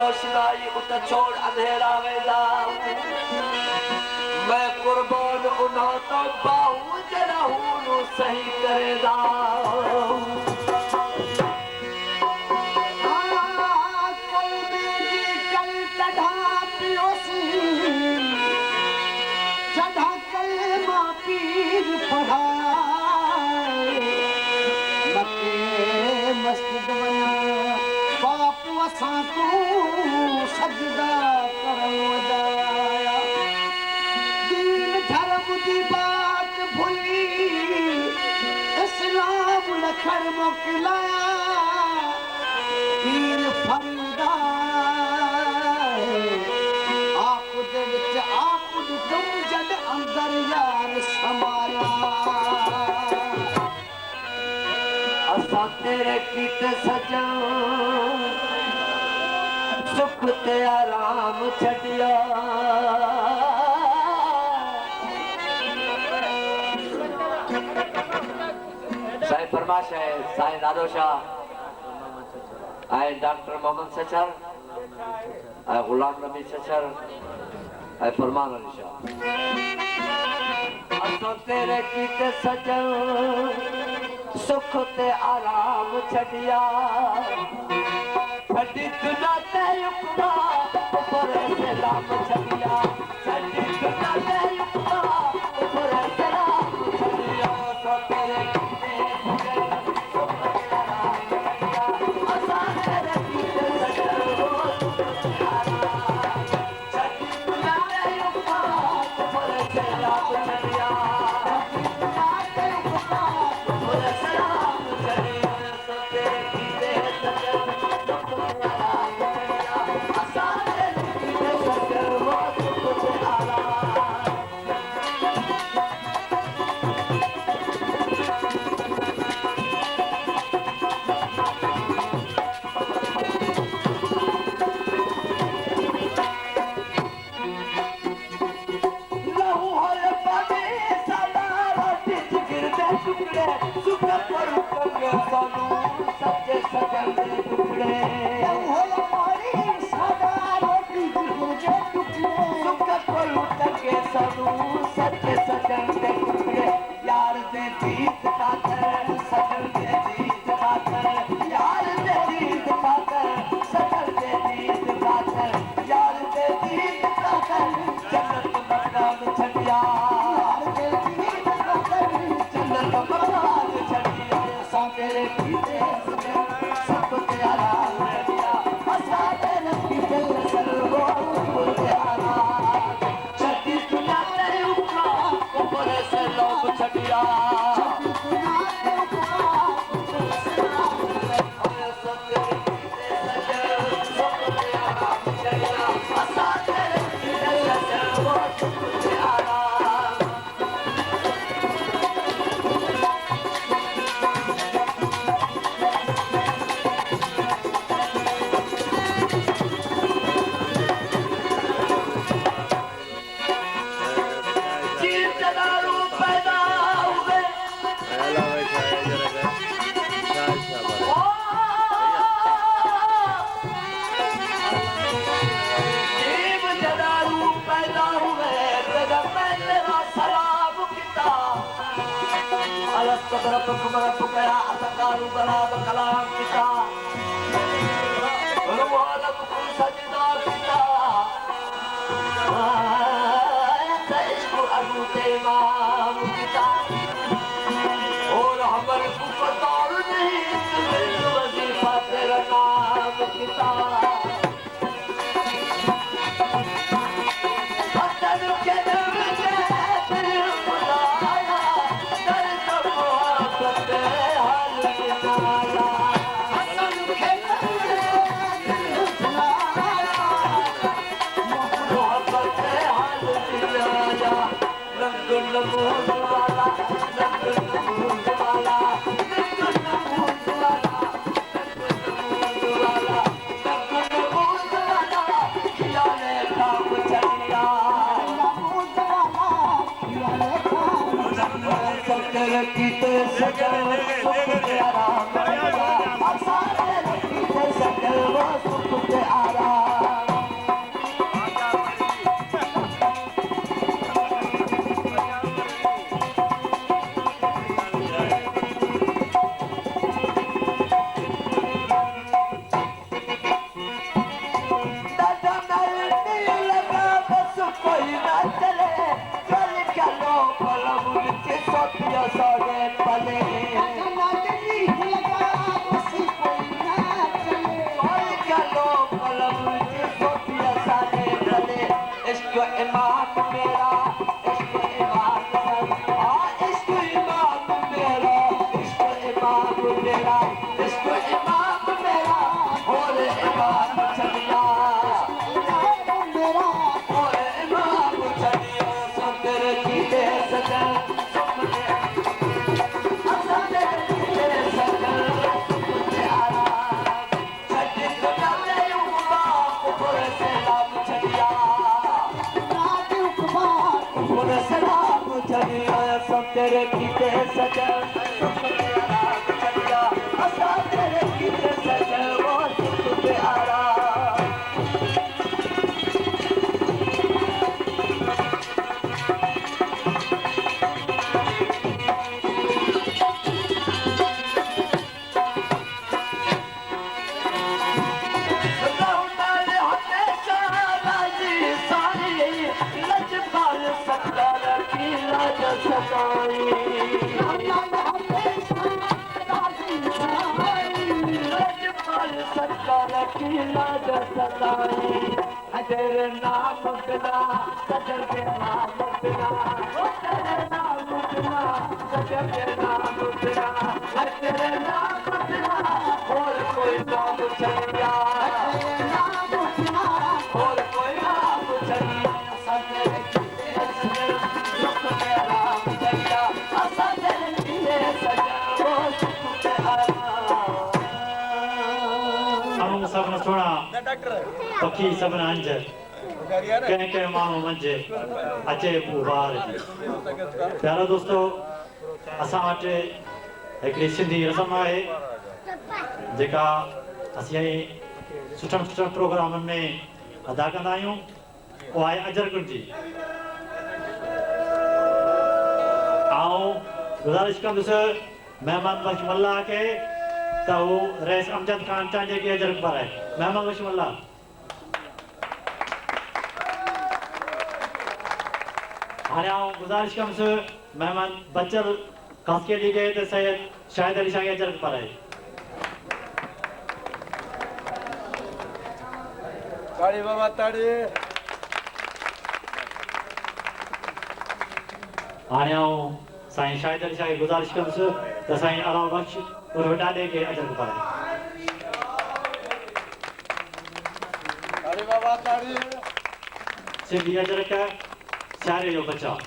रोशनाई उत छोड़ अंधेरा वेंदा मैं कुर्बान उन्हा तो बाहू जरा हूं सही करेदा सजदा दीन धर्म की बात भूली इस्लाम लखर मोकिलाया पीर फरीदा आप दे विच आप तुम जद अंदर यार समाया असा तेरे कीते सजा सुख ते आराम छड़िया साईं फरमाश है साईं नादो शाह आए डॉक्टर मोहम्मद सचर आए गुलाम नबी सचर आए फरमान अली शाह असां तेरे कीते सजन सुख ते आराम छड़िया छड़ी दुना ते युक्ता ऊपर सलाम छड़िया छड़ी दुना ते युक्ता ऊपर सलाम छड़िया तो तेरे कीते सजन सुख ते आराम छड़िया असां तेरे कीते सजन सुख ते आराम छड़ी दुना ते युक्ता ऊपर सलाम छड़िया सच्चे सजन के टुकड़े यार दे दीद खातर सजन दे दीद खातर यार दे दीद खातर सजन दे दीद खातर यार दे दीद खातर जन्नत मकान छड़िया यार दे दीद खातर जन्नत मकान छड़िया असां तेरे कीते सजन सब ते आराम छड़िया असां तेरे कीते सरवो ते आराम छड़ी दुनिया ते ऊपर से लोग छड़िया कलाम किता सजदा किता अबू ते इमाम किता और हमर कुफतार नहीं वजीफा तेरा नाम किता कीते सजन सुख ते आराम सुख ते आराम तेरे कीते सजन सुख प्यारा चलिया असा तेरे कीते सजन वो सुख प्यारा तेरे नाम बिना सजन के नाम बिना तेरे नाम बिना सजन के नाम बिना तेरे नाम बिना और कोई नाम चलिया और कोई नाम चलिया सजन सुख के नाम चलिया सजन के सजन वो सुख के हम सब सुना पखी सब अंज कह माण्हू मंझि अचे ॿार जी प्यारा दोस्तो असां वटि हिकिड़ी सिंधी रस्म आहे जेका असीं सुठनि सुठनि प्रोग्रामनि में अदा कंदा आहियूं उहा आहे अजरकुंड जी गुज़ारिश कंदुसि महिमान बख्श मल्ला खे त हू रईस अमजद ख़ान तव्हांजे खे अजरक पाराए महिमान बख्श मल्ला हाणे आउं गुज़ारिश कंदुसि महिमान बचल कास्केली खे त सैयद शाहिद अली शाह खे अजरक पाराए ताड़ी बाबा ताड़ी हाणे आउं साईं शाहिद अली शाह खे गुज़ारिश कंदुसि त साईं अलाउ बख्श उर्फ ॾाॾे खे अजरक पाराए ताड़ी बाबा ताड़ी सिंधी अजरक सियारे जो बचाव